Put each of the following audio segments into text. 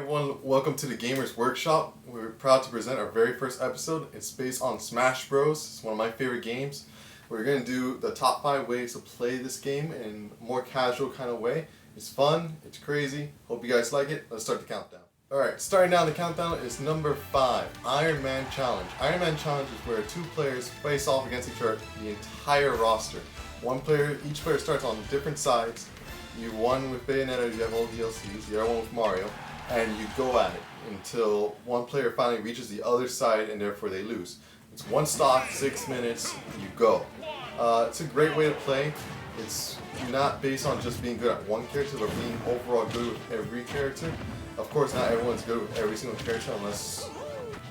everyone, welcome to the Gamers Workshop. We're proud to present our very first episode. It's based on Smash Bros. It's one of my favorite games. We're going to do the top 5 ways to play this game in a more casual kind of way. It's fun, it's crazy, hope you guys like it. Let's start the countdown. Alright, starting down the countdown is number 5, Iron Man Challenge. Iron Man Challenge is where 2 players face off against each other, the entire roster. Each player starts on different sides. You won with Bayonetta, you have all DLCs, the other one with Mario, and you go at it until one player finally reaches the other side and therefore they lose. It's one stock, 6 minutes, you go. It's a great way to play. It's not based on just being good at one character, but being overall good with every character. Of course, not everyone's good with every single character unless,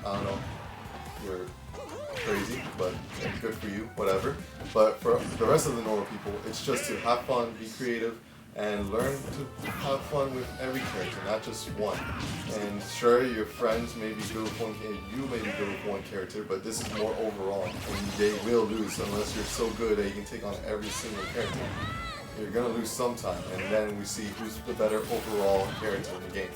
I don't know, you're crazy, but good for you, whatever. But for the rest of the normal people, it's just to have fun, be creative, and learn to have fun with every character, not just one. And sure, your friends may be good with one character, you may be good with one character, but this is more overall, and they will lose unless you're so good that you can take on every single character. You're gonna lose sometime, and then we see who's the better overall character in the game.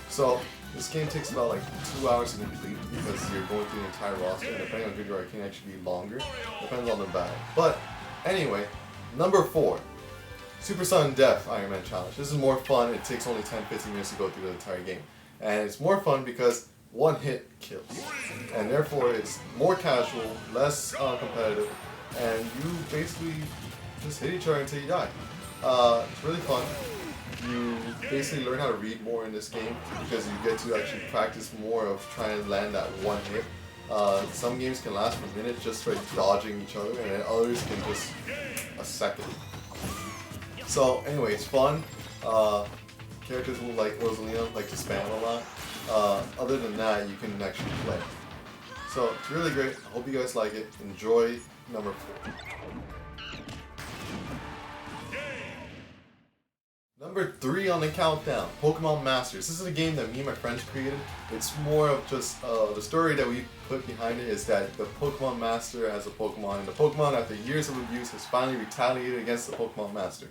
So, this game takes about like 2 hours to complete because you're going through the entire roster, and depending on how good you are, it can actually be longer. Depends on the battle. But, anyway, number 4. Super Sudden Death Iron Man Challenge. This is more fun. It takes only 10-15 minutes to go through the entire game. And it's more fun because one hit kills. And therefore it's more casual, less competitive, and you basically just hit each other until you die. It's really fun. You basically learn how to read more in this game because you get to actually practice more of trying to land that one hit. Some games can last for minutes just by dodging each other, and then others can just a second. So anyway, it's fun. Characters will like Rosalina like to spam a lot. Other than that, you can actually play. So it's really great. I hope you guys like it. Enjoy number 4. Number 3 on the countdown, Pokemon Masters. This is a game that me and my friends created. It's more of just the story that we put behind it is that the Pokemon Master has a Pokemon, and the Pokemon, after years of abuse, has finally retaliated against the Pokemon Master.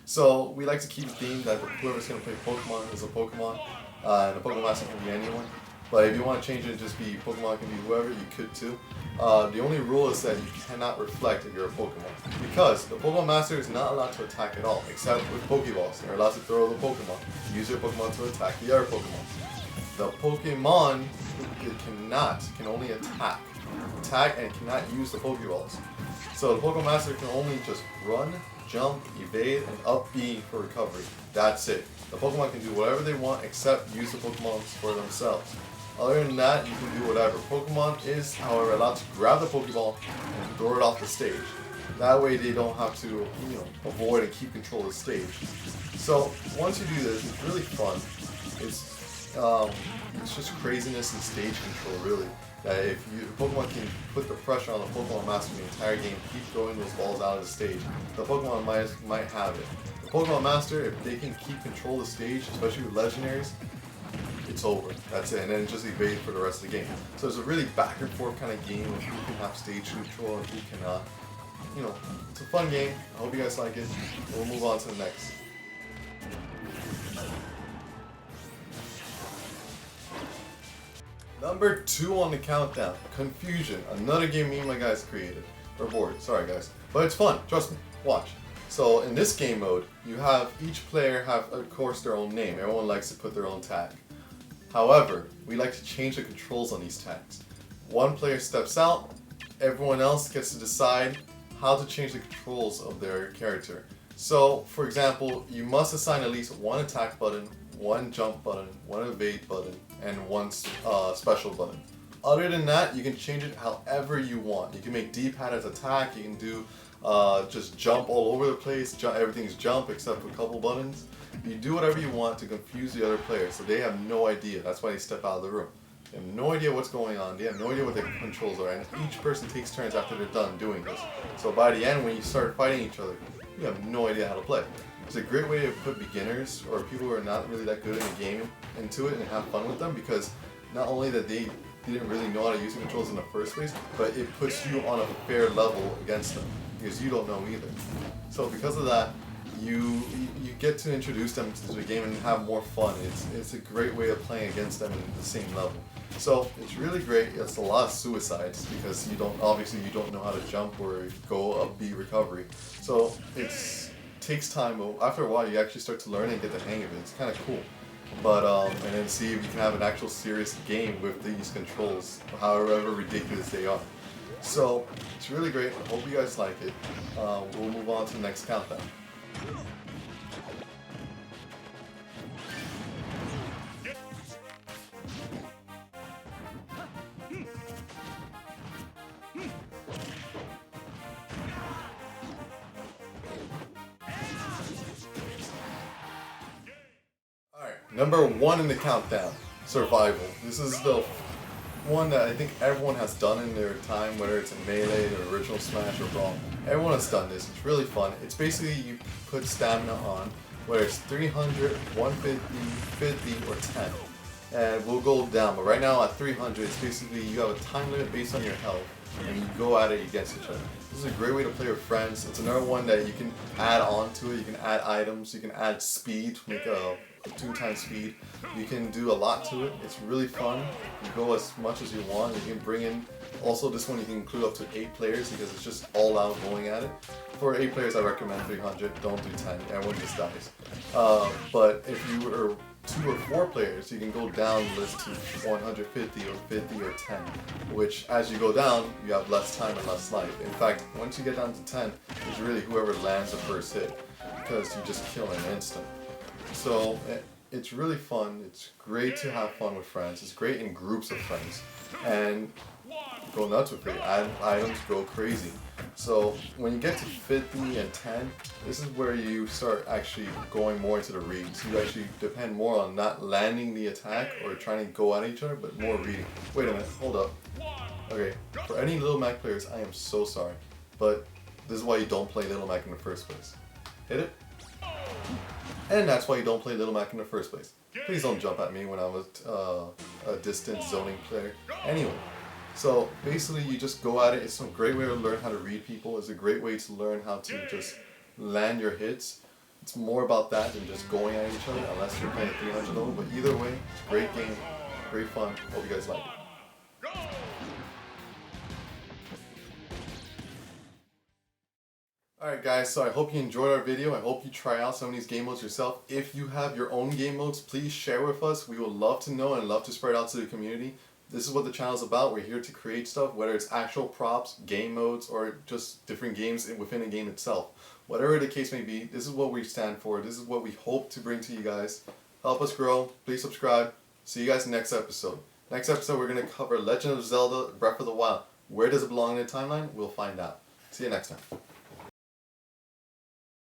So we like to keep the theme that whoever's going to play Pokemon is a Pokemon, and the Pokemon Master can be anyone. But if you want to change it and just be Pokemon can be whoever, you could too. The only rule is that you cannot reflect that you're a Pokemon. Because the Pokemon Master is not allowed to attack at all, except with Pokeballs. They're allowed to throw the Pokemon. Use your Pokemon to attack the other Pokemon. The Pokemon can only attack. Attack and cannot use the Pokeballs. So the Pokemon Master can only just run, jump, evade, and up B for recovery. That's it. The Pokemon can do whatever they want except use the Pokemon for themselves. Other than that, you can do whatever. Pokemon is, however, allowed to grab the Pokeball and throw it off the stage. That way they don't have to, avoid and keep control of the stage. So once you do this, it's really fun. It's just craziness and stage control, really. That if Pokemon can put the pressure on the Pokemon Master the entire game, keep throwing those balls out of the stage, the Pokemon might have it. The Pokemon Master, if they can keep control of the stage, especially with legendaries, it's over. That's it, and then just evade for the rest of the game. So it's a really back and forth kind of game of who can have stage control and who cannot. It's a fun game. I hope you guys like it. We'll move on to the next. Number 2 on the countdown, Confusion. Another game me and my guys created. We're bored, sorry guys. But it's fun, trust me, watch. So in this game mode, you have each player have, of course, their own name. Everyone likes to put their own tag. However, we like to change the controls on these tags. One player steps out, everyone else gets to decide how to change the controls of their character. So, for example, you must assign at least one attack button, one jump button, one evade button, and one special button. Other than that, you can change it however you want. You can make D-pad as attack, you can do just jump all over the place, everything's jump except for a couple buttons. You do whatever you want to confuse the other players, so they have no idea. That's why they step out of the room. They have no idea what's going on, they have no idea what their controls are, and each person takes turns after they're done doing this. So by the end, when you start fighting each other, you have no idea how to play. It's a great way to put beginners or people who are not really that good in the game into it and have fun with them, because not only that they didn't really know how to use the controls in the first place, but it puts you on a fair level against them, because you don't know either. So because of that, you get to introduce them to the game and have more fun. It's a great way of playing against them in the same level. So it's really great. It's a lot of suicides because you don't know how to jump or go up B recovery. So takes time. After a while, you actually start to learn and get the hang of it. It's kind of cool. But and then see if you can have an actual serious game with these controls, however ridiculous they are. So it's really great. I hope you guys like it. We'll move on to the next countdown. Number 1 in the countdown, survival. This is the one that I think everyone has done in their time, whether it's in Melee or original Smash or Brawl. Everyone has done this. It's really fun. It's basically you put stamina on, whether it's 300, 150, 50, or 10. And we'll go down, but right now at 300, it's basically you have a time limit based on your health, and you go at it against each other. This is a great way to play with friends. It's another one that you can add on to it. You can add items, you can add speed, make a 2x speed. You can do a lot to it. It's really fun. You go as much as you want. You can bring in, also this one you can include up to 8 players because it's just all out going at it. For 8 players I recommend 300, don't do 10, everyone just dies. But if you are 2 or 4 players, you can go down the list to 150 or 50 or 10, which as you go down, you have less time and less life. In fact, once you get down to 10, it's really whoever lands the first hit, because you just kill in an instant. So it's really fun. It's great to have fun with friends. It's great in groups of friends. And go nuts with it. Add items, go crazy. So when you get to 50 and 10, this is where you start actually going more into the reads. You actually depend more on not landing the attack or trying to go at each other, but more reading. Wait a minute, hold up. Okay, for any Little Mac players, I am so sorry. But this is why you don't play Little Mac in the first place. Hit it? And that's why you don't play Little Mac in the first place. Please don't jump at me when I was a distance zoning player. Anyway, so basically you just go at it. It's a great way to learn how to read people. It's a great way to learn how to just land your hits. It's more about that than just going at each other, unless you're playing 300 level. But either way, it's a great game, great fun. Hope you guys like it. Alright guys, so I hope you enjoyed our video. I hope you try out some of these game modes yourself. If you have your own game modes, please share with us. We would love to know and love to spread out to the community. This is what the channel is about. We're here to create stuff, whether it's actual props, game modes, or just different games within a game itself. Whatever the case may be, this is what we stand for. This is what we hope to bring to you guys. Help us grow. Please subscribe. See you guys in the next episode. Next episode, we're going to cover Legend of Zelda Breath of the Wild. Where does it belong in the timeline? We'll find out. See you next time.